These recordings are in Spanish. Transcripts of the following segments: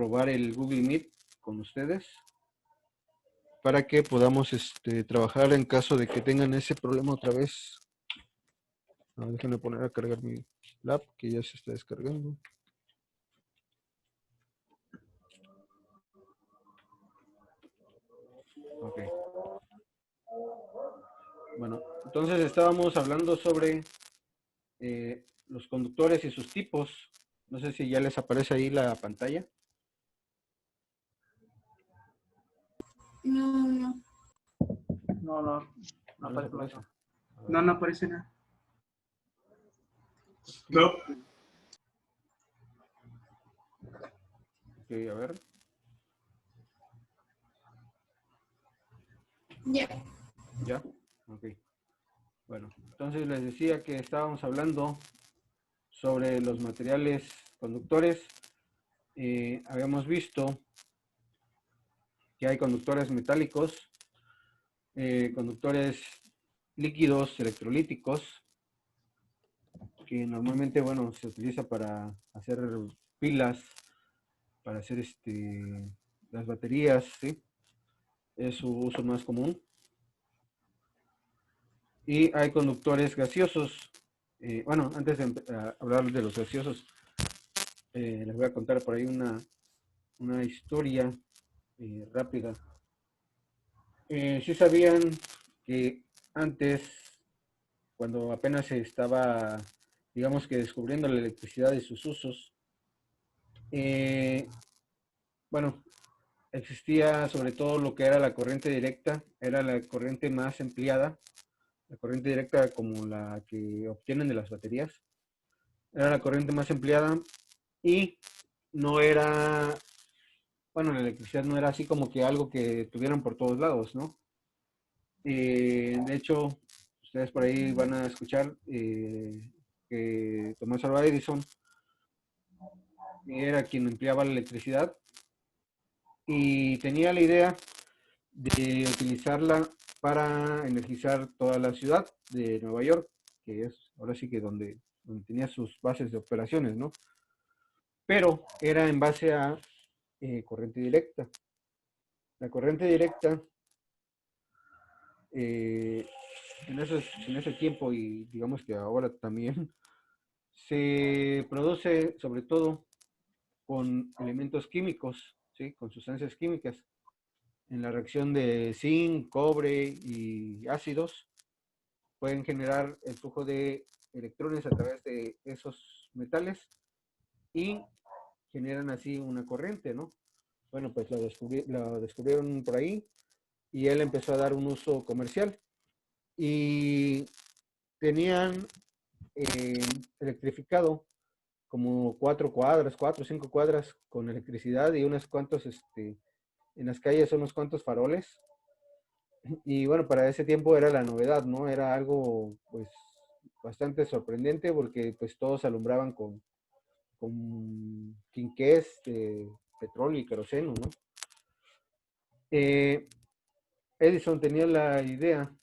probar el Google Meet con ustedes para que podamos trabajar en caso de que tengan ese problema otra vez. Déjenme poner a cargar mi lap que ya se está descargando. Ok. Bueno, entonces estábamos hablando sobre los conductores y sus tipos. No sé si ya les aparece ahí la pantalla. No aparece aparece. nada. No aparece nada. No. Ok, a ver. Ya. ¿Ya? Ok. Bueno, entonces les decía que estábamos hablando sobre los materiales conductores. Habíamos visto que hay conductores metálicos, conductores líquidos electrolíticos, que normalmente, bueno, se utiliza para hacer pilas, para hacer las baterías, ¿sí? Es su uso más común. Y hay conductores gaseosos. Bueno, antes de hablar de los gaseosos, les voy a contar por ahí una historia rápida. ¿Sí sabían que antes, cuando apenas se estaba, digamos que descubriendo la electricidad y sus usos, bueno, existía sobre todo lo que era la corriente directa, era la corriente más empleada, la corriente directa como la que obtienen de las baterías, era la corriente más empleada y no era, bueno, la electricidad no era así como que algo que tuvieran por todos lados, ¿no? De hecho, ustedes por ahí van a escuchar que Tomás Alva Edison era quien empleaba la electricidad y tenía la idea de utilizarla para energizar toda la ciudad de Nueva York, que es ahora sí que donde tenía sus bases de operaciones, ¿no? Pero era en base a corriente directa. La corriente directa en ese tiempo y digamos que ahora también se produce sobre todo con elementos químicos, ¿sí? Con sustancias químicas. En la reacción de zinc, cobre y ácidos pueden generar el flujo de electrones a través de esos metales y generan así una corriente, ¿no? Bueno, pues lo descubrieron por ahí y él empezó a dar un uso comercial. Y tenían electrificado como 4 o 5 cuadras con electricidad y unos cuantos, en las calles unos cuantos faroles. Y bueno, para ese tiempo era la novedad, ¿no? Era algo pues bastante sorprendente porque pues todos alumbraban con quinqués de petróleo y queroseno, ¿no? Edison tenía la idea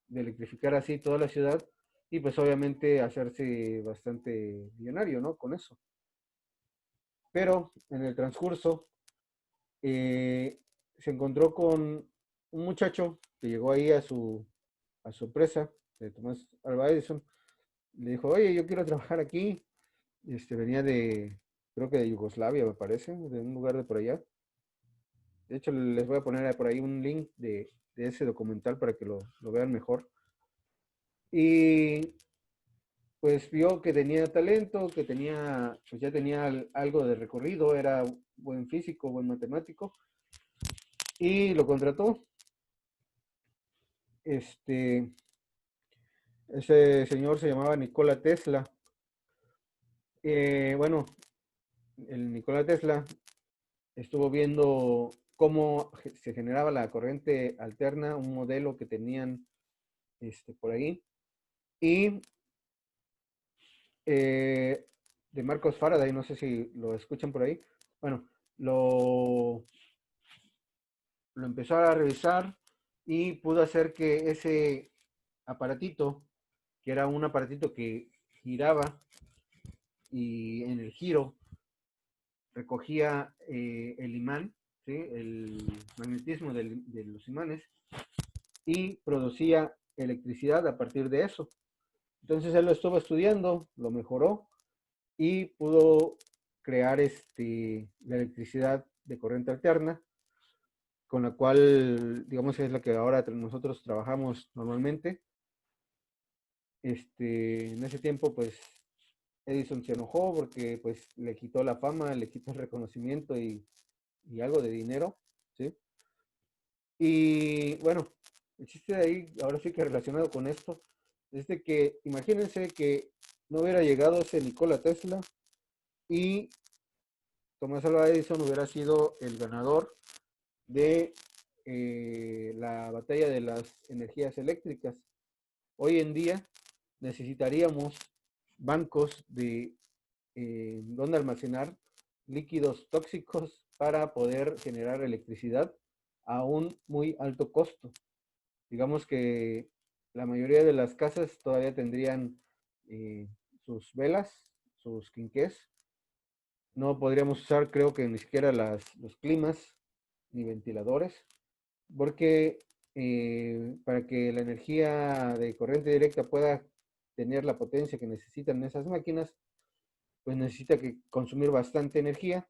de electrificar así toda la ciudad y pues obviamente hacerse bastante millonario, ¿no? Con eso. Pero en el transcurso se encontró con un muchacho que llegó ahí a su empresa de Tomás Alva Edison. Le dijo, oye, yo quiero trabajar aquí. Venía de, creo que de Yugoslavia, me parece, de un lugar de por allá. De hecho, les voy a poner por ahí un link de ese documental para que lo vean mejor. Y pues vio que tenía talento, que tenía, pues ya tenía algo de recorrido, era buen físico, buen matemático, y lo contrató. Ese señor se llamaba Nikola Tesla. Bueno, el Nikola Tesla estuvo viendo cómo se generaba la corriente alterna, un modelo que tenían por ahí, y de Marcos Faraday, no sé si lo escuchan por ahí. Bueno, lo empezó a revisar y pudo hacer que ese aparatito, que era un aparatito que giraba y en el giro recogía el imán, ¿sí? El magnetismo de los imanes, y producía electricidad a partir de eso. Entonces él lo estuvo estudiando, lo mejoró y pudo crear la electricidad de corriente alterna, con la cual, digamos, es la que ahora nosotros trabajamos normalmente. En ese tiempo, pues, Edison se enojó porque, pues, le quitó la fama, le quitó el reconocimiento y algo de dinero, ¿sí? Y, bueno, el chiste de ahí, ahora sí que relacionado con esto, es de que, imagínense que no hubiera llegado ese Nikola Tesla y Thomas Alva Edison hubiera sido el ganador de la batalla de las energías eléctricas. Hoy en día necesitaríamos bancos de donde almacenar líquidos tóxicos para poder generar electricidad a un muy alto costo. Digamos que la mayoría de las casas todavía tendrían eh, sus velas, sus quinqués. No podríamos usar, creo que ni siquiera los climas ni ventiladores, porque para que la energía de corriente directa pueda tener la potencia que necesitan esas máquinas, pues necesita que consumir bastante energía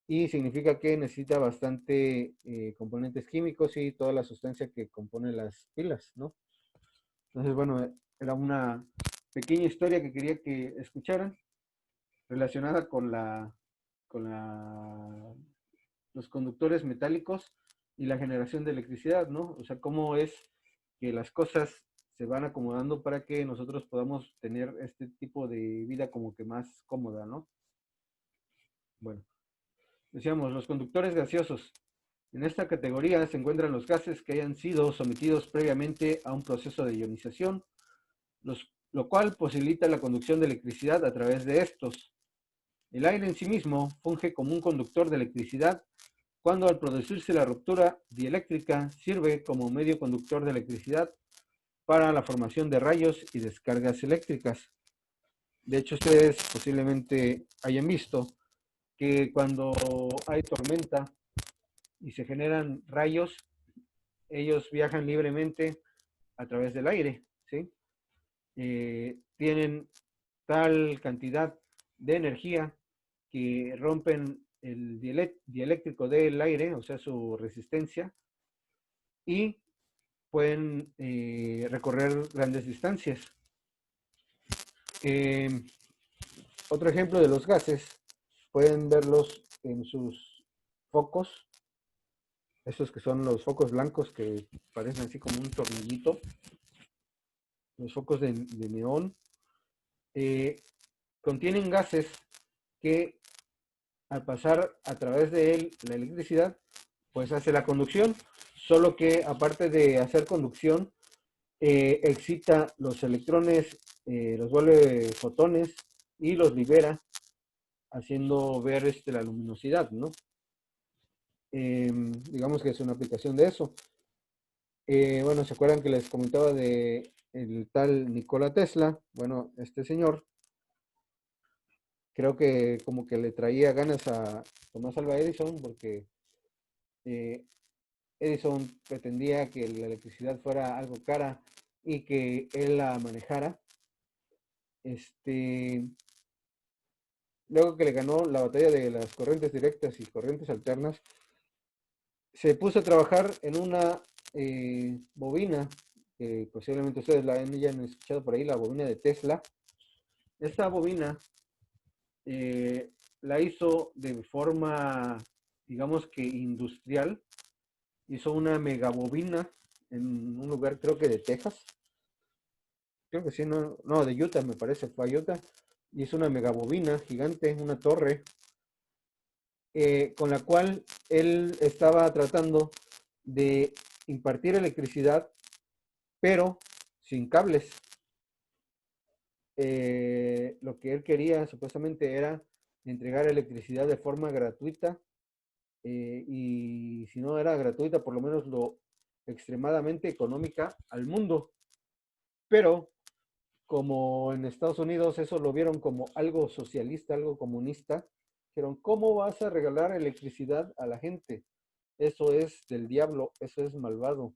y significa que necesita bastante componentes químicos y toda la sustancia que compone las pilas, ¿no? Entonces, bueno, era una pequeña historia que quería que escucharan relacionada con los conductores metálicos y la generación de electricidad, ¿no? O sea, cómo es que las cosas se van acomodando para que nosotros podamos tener este tipo de vida como que más cómoda, ¿no? Bueno, decíamos, los conductores gaseosos. En esta categoría se encuentran los gases que hayan sido sometidos previamente a un proceso de ionización, lo cual posibilita la conducción de electricidad a través de estos. El aire en sí mismo funge como un conductor de electricidad cuando al producirse la ruptura dieléctrica sirve como medio conductor de electricidad para la formación de rayos y descargas eléctricas. De hecho, ustedes posiblemente hayan visto que cuando hay tormenta y se generan rayos, ellos viajan libremente a través del aire, ¿sí? Tienen tal cantidad de energía que rompen el dieléctrico del aire, o sea, su resistencia, y pueden recorrer grandes distancias. Eh, Otro ejemplo de los gases, pueden verlos en sus focos, esos que son los focos blancos que parecen así como un tornillito, los focos de neón, eh, contienen gases que al pasar a través de él la electricidad, pues hace la conducción, solo que aparte de hacer conducción, excita los electrones, los vuelve fotones y los libera, haciendo ver la luminosidad, ¿no? Digamos que es una aplicación de eso. Bueno, ¿se acuerdan que les comentaba de el tal Nikola Tesla? Bueno, este señor creo que como que le traía ganas a Tomás Alva Edison porque eh, Edison pretendía que la electricidad fuera algo cara y que él la manejara. Luego que le ganó la batalla de las corrientes directas y corrientes alternas, se puso a trabajar en una bobina, que posiblemente ustedes la hayan escuchado por ahí, la bobina de Tesla. Esta bobina la hizo de forma, digamos que industrial. Hizo una megabobina en un lugar, creo que de Texas. Creo que sí, no, de Utah me parece, fue a Utah. Hizo una megabobina gigante, una torre, con la cual él estaba tratando de impartir electricidad, pero sin cables. Lo que él quería supuestamente era entregar electricidad de forma gratuita, y si no era gratuita, por lo menos lo extremadamente económica al mundo. Pero como en Estados Unidos eso lo vieron como algo socialista, algo comunista, Dijeron, ¿cómo vas a regalar electricidad a la gente? Eso es del diablo, eso es malvado.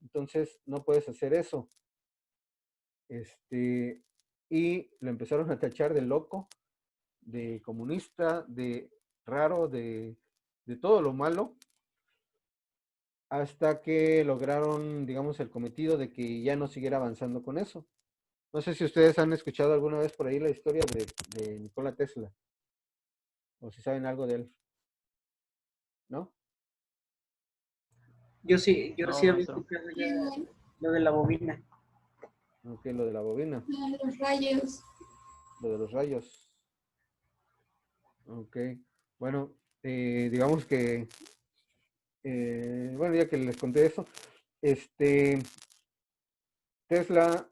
Entonces, no puedes hacer eso. Y lo empezaron a tachar de loco, de comunista, de raro, de todo lo malo, hasta que lograron, digamos, el cometido de que ya no siguiera avanzando con eso. No sé si ustedes han escuchado alguna vez por ahí la historia de Nikola Tesla, o si saben algo de él, ¿no? Yo No, sí había maestro. escuchado ya lo de la bobina. Ok, lo de la bobina, Los rayos. lo de los rayos. Ok, bueno, digamos que, bueno, ya que les conté eso, Tesla,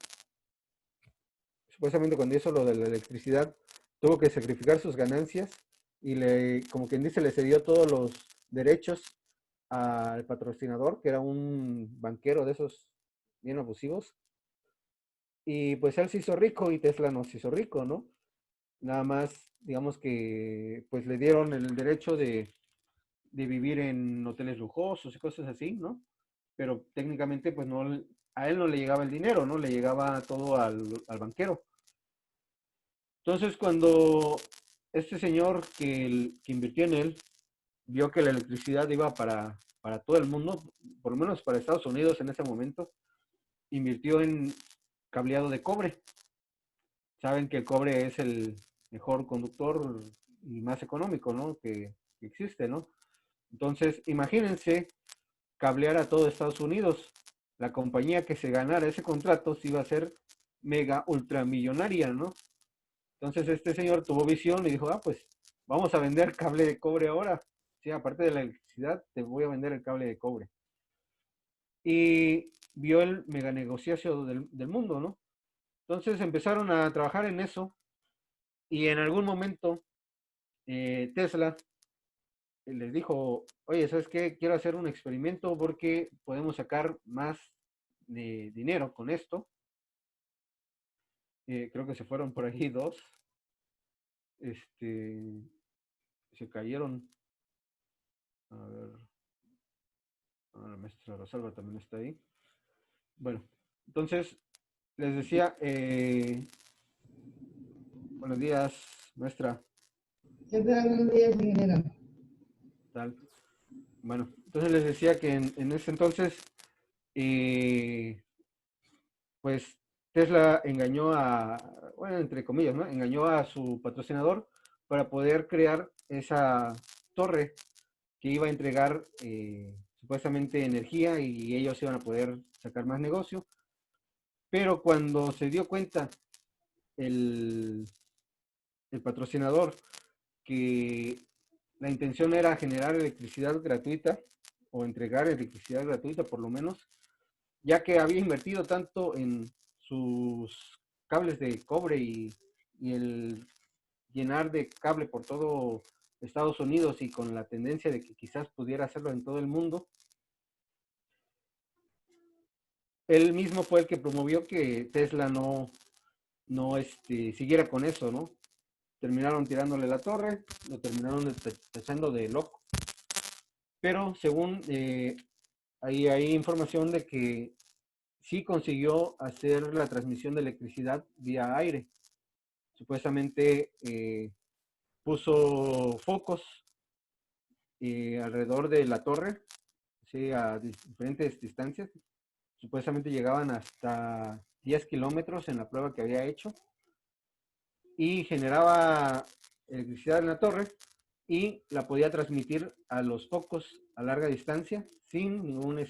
supuestamente cuando hizo lo de la electricidad, tuvo que sacrificar sus ganancias y como quien dice, le cedió todos los derechos al patrocinador, que era un banquero de esos bien abusivos. Y pues él se hizo rico y Tesla no se hizo rico, ¿no? Nada más, digamos que pues le dieron el derecho de vivir en hoteles lujosos y cosas así, ¿no? Pero técnicamente pues no, a él no le llegaba el dinero, ¿no? Le llegaba todo al banquero. Entonces cuando este señor que invirtió en él vio que la electricidad iba para todo el mundo, por lo menos para Estados Unidos en ese momento, invirtió en cableado de cobre. Saben que el cobre es el mejor conductor y más económico, ¿no? Que existe, ¿no? Entonces, imagínense cablear a todo Estados Unidos. La compañía que se ganara ese contrato se iba a ser mega ultramillonaria, ¿no? Entonces este señor tuvo visión y dijo, ah, pues vamos a vender cable de cobre ahora. Sí, aparte de la electricidad, te voy a vender el cable de cobre. Y vio el mega negociacio del mundo, ¿no? Entonces empezaron a trabajar en eso y en algún momento Tesla les dijo, oye, ¿sabes qué? Quiero hacer un experimento porque podemos sacar más de dinero con esto. Creo que se fueron por ahí dos. Se cayeron. A ver, la maestra Rosalba también está ahí. Bueno, entonces les decía, buenos días, maestra. ¿Qué tal? Buenos días, ingeniero. Tal. Bueno, entonces les decía que en ese entonces, pues Tesla engañó bueno, entre comillas, ¿no? Engañó a su patrocinador para poder crear esa torre que iba a entregar supuestamente energía y ellos iban a poder sacar más negocio. Pero cuando se dio cuenta el, el patrocinador que la intención era generar electricidad gratuita o entregar electricidad gratuita por lo menos, ya que había invertido tanto en sus cables de cobre y el llenar de cable por todo Estados Unidos y con la tendencia de que quizás pudiera hacerlo en todo el mundo, él mismo fue el que promovió que Tesla no siguiera con eso, ¿no? Terminaron tirándole la torre, lo terminaron tachando de loco. Pero según ahí hay información de que sí consiguió hacer la transmisión de electricidad vía aire. Supuestamente puso focos alrededor de la torre, ¿sí? A diferentes distancias. Supuestamente llegaban hasta 10 kilómetros en la prueba que había hecho. Y generaba electricidad en la torre y la podía transmitir a los focos a larga distancia sin ningún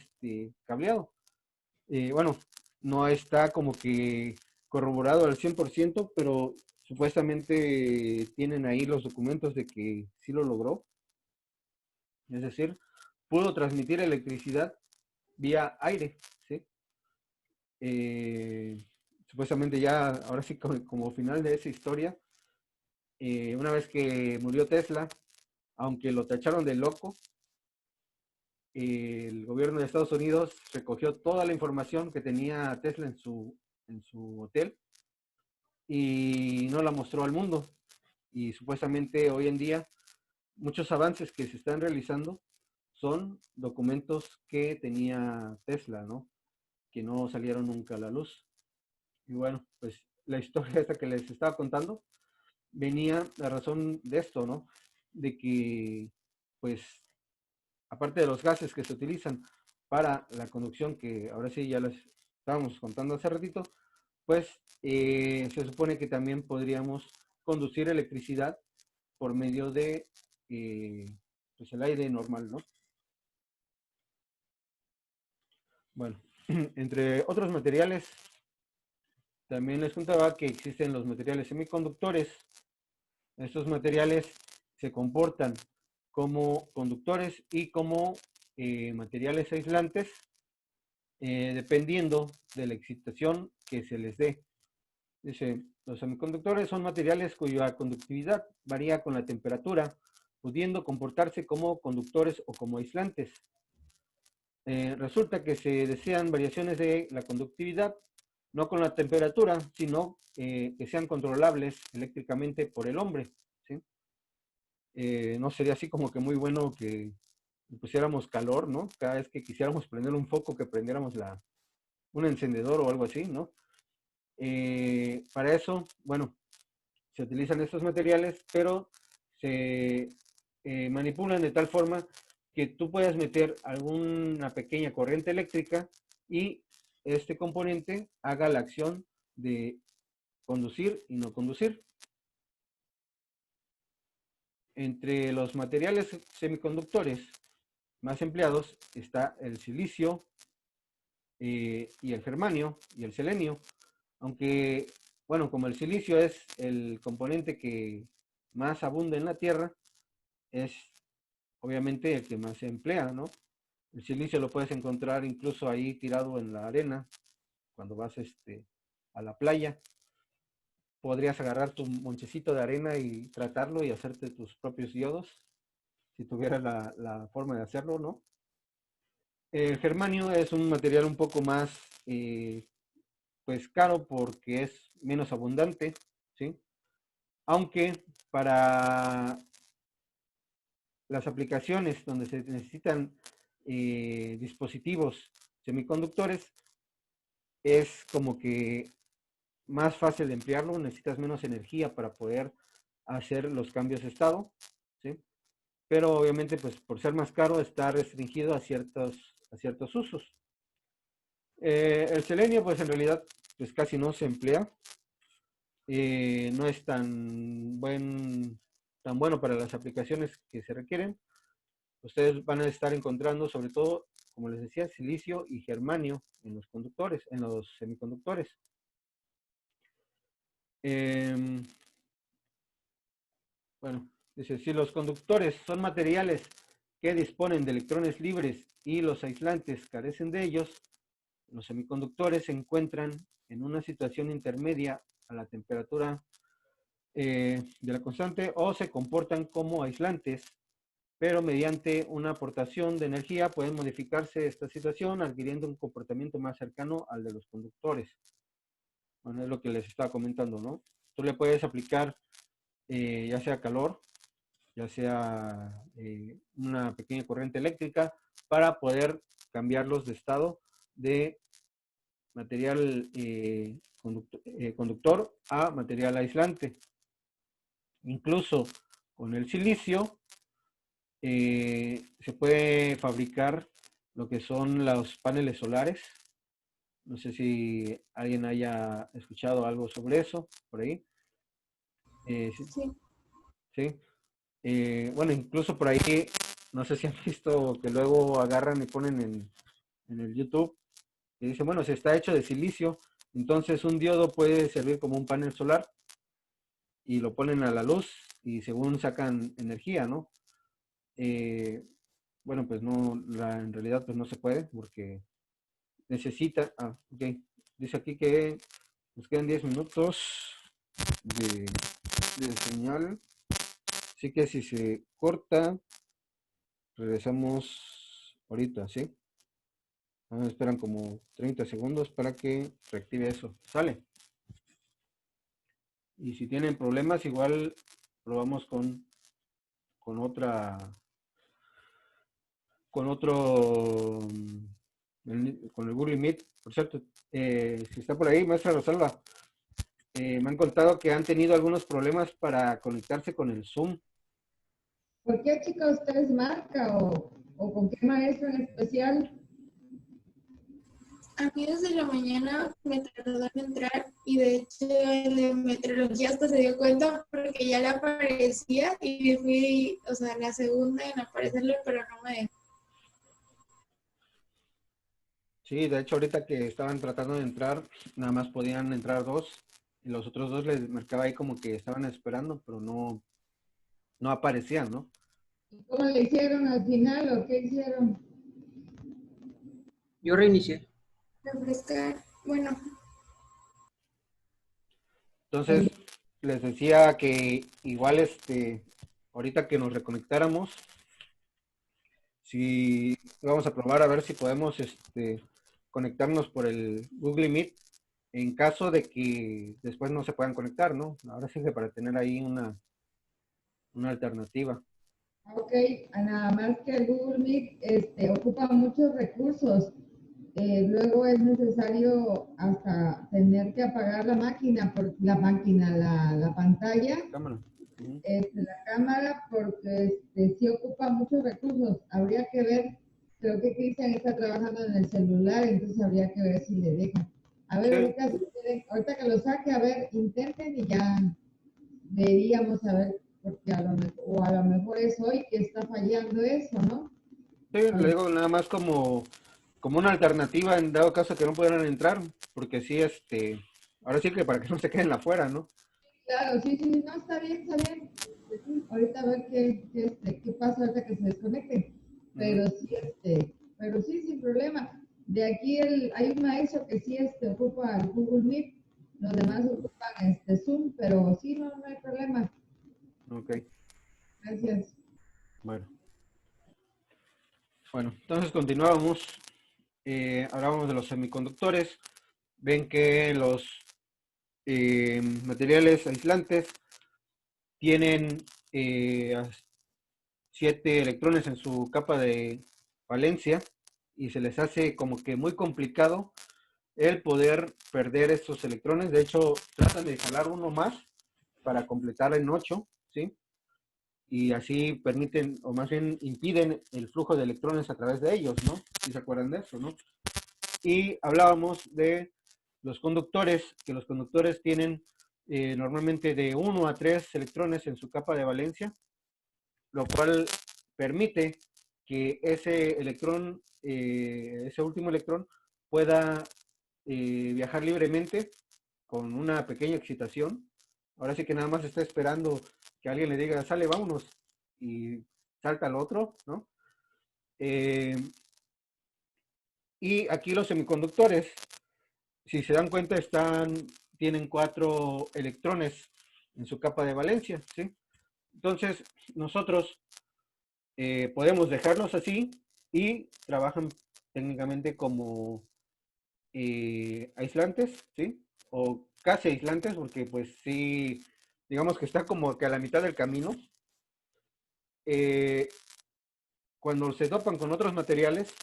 cableado. Bueno, no está como que corroborado al 100%, pero supuestamente tienen ahí los documentos de que sí lo logró. Es decir, pudo transmitir electricidad vía aire, ¿sí? Supuestamente ya, ahora sí como final de esa historia, una vez que murió Tesla, aunque lo tacharon de loco, el gobierno de Estados Unidos recogió toda la información que tenía Tesla en su hotel y no la mostró al mundo. y supuestamente hoy en día muchos avances que se están realizando son documentos que tenía Tesla, ¿no? Que no salieron nunca a la luz. Y bueno, pues la historia esta que les estaba contando venía la razón de esto, ¿no? De que, pues, aparte de los gases que se utilizan para la conducción, que ahora sí ya les estábamos contando hace ratito, pues se supone que también podríamos conducir electricidad por medio de pues el aire normal, ¿no? Bueno, entre otros materiales, también les contaba que existen los materiales semiconductores. Estos materiales se comportan como conductores y como materiales aislantes, dependiendo de la excitación que se les dé. Dice, los semiconductores son materiales cuya conductividad varía con la temperatura, pudiendo comportarse como conductores o como aislantes. Resulta que se desean variaciones de la conductividad, no con la temperatura, sino que sean controlables eléctricamente por el hombre, ¿sí? No sería así como que muy bueno que pusiéramos calor, ¿no? Cada vez que quisiéramos prender un foco, que prendiéramos un encendedor o algo así, ¿no? Para eso, bueno, se utilizan estos materiales, pero se manipulan de tal forma que tú puedas meter alguna pequeña corriente eléctrica y este componente haga la acción de conducir y no conducir. Entre los materiales semiconductores más empleados está el silicio y el germanio y el selenio, aunque, bueno, como el silicio es el componente que más abunda en la Tierra, es obviamente el que más se emplea, ¿no? El silicio lo puedes encontrar incluso ahí tirado en la arena, cuando vas a la playa. Podrías agarrar tu monchecito de arena y tratarlo y hacerte tus propios diodos, si tuvieras la forma de hacerlo, ¿no? El germanio es un material un poco más, pues, caro porque es menos abundante, ¿sí? Aunque para las aplicaciones donde se necesitan dispositivos semiconductores, es como que más fácil de emplearlo, necesitas menos energía para poder hacer los cambios de estado, ¿sí? Pero obviamente, pues por ser más caro, está restringido a ciertos usos. El selenio, pues en realidad, pues casi no se emplea. No es tan bueno para las aplicaciones que se requieren. Ustedes van a estar encontrando, sobre todo, como les decía, silicio y germanio en los conductores, en los semiconductores. Bueno, dice, si los conductores son materiales que disponen de electrones libres y los aislantes carecen de ellos, los semiconductores se encuentran en una situación intermedia a la temperatura de la constante o se comportan como aislantes, pero mediante una aportación de energía pueden modificarse esta situación adquiriendo un comportamiento más cercano al de los conductores. Bueno, es lo que les estaba comentando, ¿no? Tú le puedes aplicar ya sea calor, ya sea una pequeña corriente eléctrica para poder cambiarlos de estado de material conductor a material aislante. Incluso con el silicio se puede fabricar lo que son los paneles solares. No sé si alguien haya escuchado algo sobre eso por ahí. Sí. Sí. ¿Sí? Bueno, incluso por ahí, no sé si han visto que luego agarran y ponen en el YouTube y dicen, bueno, si está hecho de silicio, entonces un diodo puede servir como un panel solar y lo ponen a la luz y según sacan energía, ¿no? Bueno, pues no, en realidad pues no se puede porque necesita, ok, dice aquí que nos quedan 10 minutos de, de señal, así que si se corta, regresamos ahorita, ¿sí? Esperan como 30 segundos para que reactive eso. Sale. Y si tienen problemas, igual probamos con otra, con otro, con el Google Meet. Por cierto, si está por ahí, maestra Rosalba, me han contado que han tenido algunos problemas para conectarse con el Zoom. ¿Por qué, chica, ustedes marca o con qué maestro en especial? A mí desde la mañana me tardó en entrar y de hecho el de meteorología hasta se dio cuenta porque ya le aparecía y fui, o sea, la segunda en aparecerle, pero no me dejó. Sí, de hecho ahorita que estaban tratando de entrar, nada más podían entrar dos y los otros dos les marcaba ahí como que estaban esperando, pero no aparecían, ¿no? ¿Y cómo le hicieron al final o qué hicieron? Yo reinicié. Refrescar, bueno, Entonces, les decía que igual ahorita que nos reconectáramos, si vamos a probar a ver si podemos conectarnos por el Google Meet en caso de que después no se puedan conectar, ¿no? Ahora sí que para tener ahí una alternativa. Ok, nada más que el Google Meet ocupa muchos recursos. Luego es necesario hasta tener que apagar la máquina, la pantalla, Cámara. Ujú. la cámara, porque sí ocupa muchos recursos. Habría que ver, creo que Cristian está trabajando en el celular, entonces habría que ver si le deja. A ver, Sí, ahorita, si quieren, ahorita que lo saque, a ver, intenten y ya veríamos a ver, porque a lo mejor es hoy que está fallando eso, ¿no? sí, le digo nada más como una alternativa en dado caso que no pudieran entrar, porque sí, ahora sí que para que no se queden afuera, ¿no? Claro, sí, sí, no, está bien, está bien. Sí, ahorita a ver qué pasa ahorita que se desconecten. Ujú. Pero sí, sin problema. De aquí hay un maestro que sí ocupa el Google Meet, los demás ocupan Zoom, pero sí, no hay problema. Ok, Gracias. bueno. Bueno, entonces continuábamos. Hablábamos de los semiconductores. Ven que los materiales aislantes tienen 7 electrones en su capa de valencia y se les hace como que muy complicado el poder perder estos electrones. De hecho, tratan de jalar uno más para completar en 8, ¿sí? Y así permiten, o más bien impiden el flujo de electrones a través de ellos, ¿no? Si se acuerdan de eso, ¿no? Y hablábamos de los conductores, que los conductores tienen normalmente de 1 a 3 electrones en su capa de valencia, lo cual permite que ese electrón, ese último electrón, pueda viajar libremente con una pequeña excitación. Ahora sí que nada más está esperando que alguien le diga, sale, vámonos, y salta al otro, ¿no? Eh, y aquí los semiconductores, si se dan cuenta, tienen 4 electrones en su capa de valencia, ¿sí? Entonces, nosotros podemos dejarlos así y trabajan técnicamente como aislantes, ¿sí? O casi aislantes, porque pues sí, digamos que está como que a la mitad del camino. Eh, Cuando se topan con otros materiales,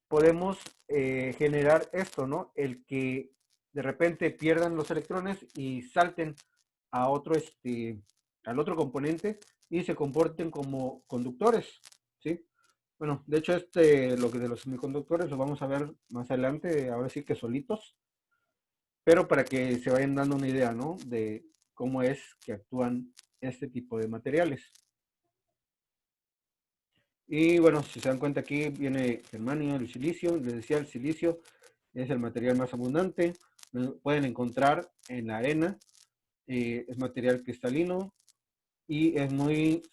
podemos generar esto, ¿no? El que de repente pierdan los electrones y salten a al otro componente y se comporten como conductores, ¿sí? Bueno, de hecho lo que de los semiconductores lo vamos a ver más adelante, ahora sí que solitos, pero para que se vayan dando una idea, ¿no? De cómo es que actúan este tipo de materiales. Y bueno, si se dan cuenta aquí viene germanio, el silicio. Les decía, el silicio es el material más abundante. Lo pueden encontrar en la arena. Es material cristalino y es muy,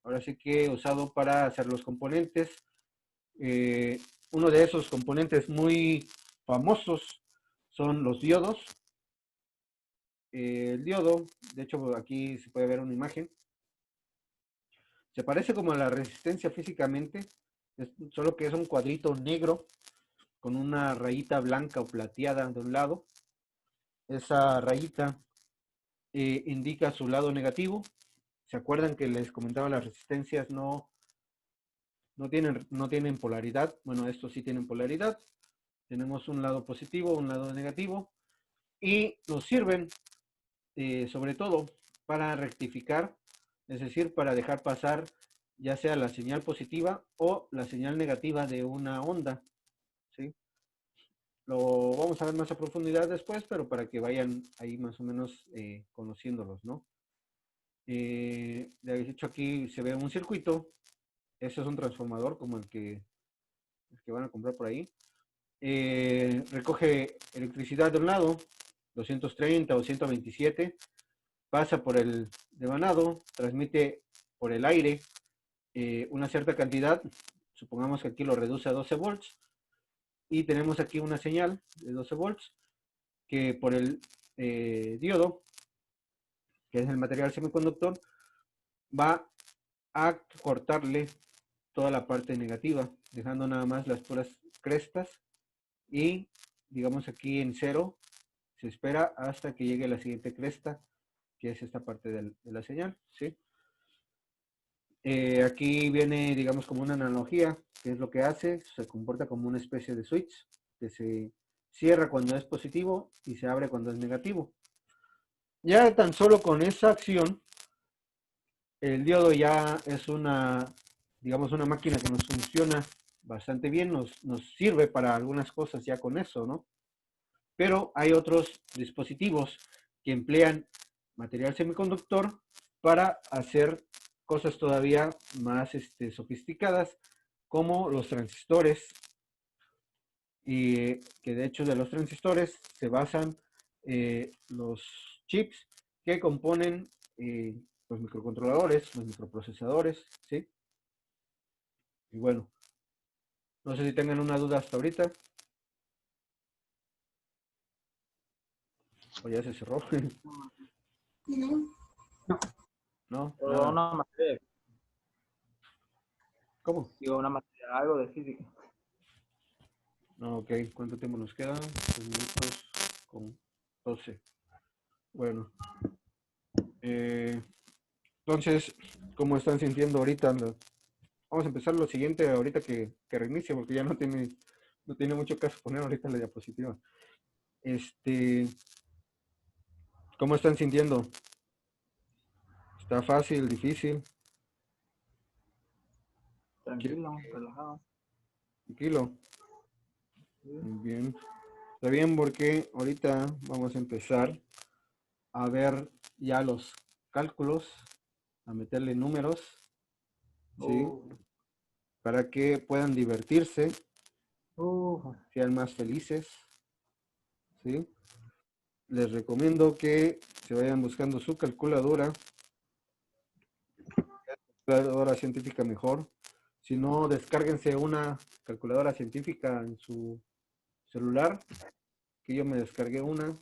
ahora sí que usado para hacer los componentes. Uno de esos componentes muy famosos son los diodos. El diodo, de hecho aquí se puede ver una imagen. Se parece como a la resistencia físicamente, solo que es un cuadrito negro con una rayita blanca o plateada de un lado. Esa rayita indica su lado negativo. ¿Se acuerdan que les comentaba las resistencias no tienen polaridad? Bueno, estos sí tienen polaridad. Tenemos un lado positivo, un lado negativo. Y nos sirven sobre todo para rectificar, es decir, para dejar pasar ya sea la señal positiva o la señal negativa de una onda, ¿sí? Lo vamos a ver más a profundidad después, pero para que vayan ahí más o menos conociéndolos, ¿no? De hecho, aquí se ve un circuito. Eso es un transformador como el que van a comprar por ahí. Recoge electricidad de un lado, 230 o 127, pasa por el devanado, transmite por el aire una cierta cantidad, supongamos que aquí lo reduce a 12 volts, y tenemos aquí una señal de 12 volts que por el diodo, que es el material semiconductor, va a cortarle toda la parte negativa, dejando nada más las puras crestas, y digamos aquí en 0 se espera hasta que llegue la siguiente cresta, que es esta parte de la señal, ¿sí? Aquí viene, digamos, como una analogía, que es lo que hace, se comporta como una especie de switch, que se cierra cuando es positivo y se abre cuando es negativo. Ya tan solo con esa acción, el diodo ya es una, digamos, una máquina que nos funciona bastante bien, nos sirve para algunas cosas ya con eso, ¿no? Pero hay otros dispositivos que emplean material semiconductor para hacer cosas todavía más sofisticadas, como los transistores, y que de hecho de los transistores se basan los chips que componen los microcontroladores, los microprocesadores, ¿sí? Y bueno, no sé si tengan una duda hasta ahorita, o ya se cerró. No. No, Pero nada. una materia, ¿Cómo? digo, una materia, algo de física. No, ok, ¿cuánto tiempo nos queda? 2 minutos con 12. Bueno, entonces, ¿cómo están sintiendo ahorita? Vamos a empezar lo siguiente ahorita que reinicie, porque ya no tiene mucho caso poner ahorita la diapositiva. ¿Cómo están sintiendo? ¿Está fácil, difícil? Tranquilo, relajado. Tranquilo. Sí. Muy bien. Está bien porque ahorita vamos a empezar a ver ya los cálculos, a meterle números, ¿sí? Para que puedan divertirse, sean más felices, ¿sí? Les recomiendo que se vayan buscando su calculadora científica mejor. Si no, descárguense una calculadora científica en su celular, que yo me descargué una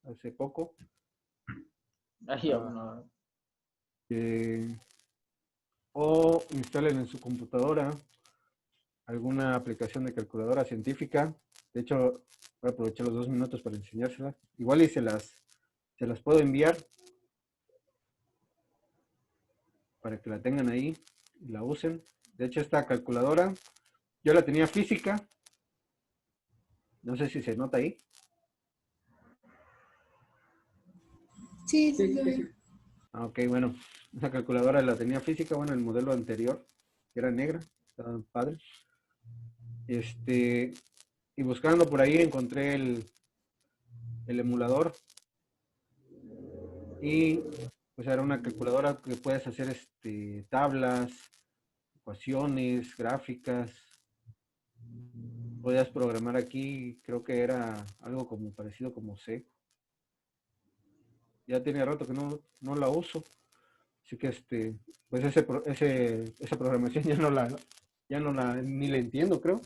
hace poco. Ay, no. O instalen en su computadora alguna aplicación de calculadora científica. De hecho, voy a aprovechar los 2 minutos para enseñárselas. Igual y se las puedo enviar para que la tengan ahí y la usen. De hecho, esta calculadora, yo la tenía física. No sé si se nota ahí. Sí, sí, sí. Ok, bueno. Esa calculadora la tenía física, bueno, el modelo anterior, que era negra. Estaba padre. Y buscando por ahí encontré el emulador. Y pues era una calculadora que puedes hacer tablas, ecuaciones, gráficas. Podías programar aquí, creo que era algo como parecido como C. Ya tiene rato que no la uso. Así que pues esa programación ya no la ni la entiendo, creo.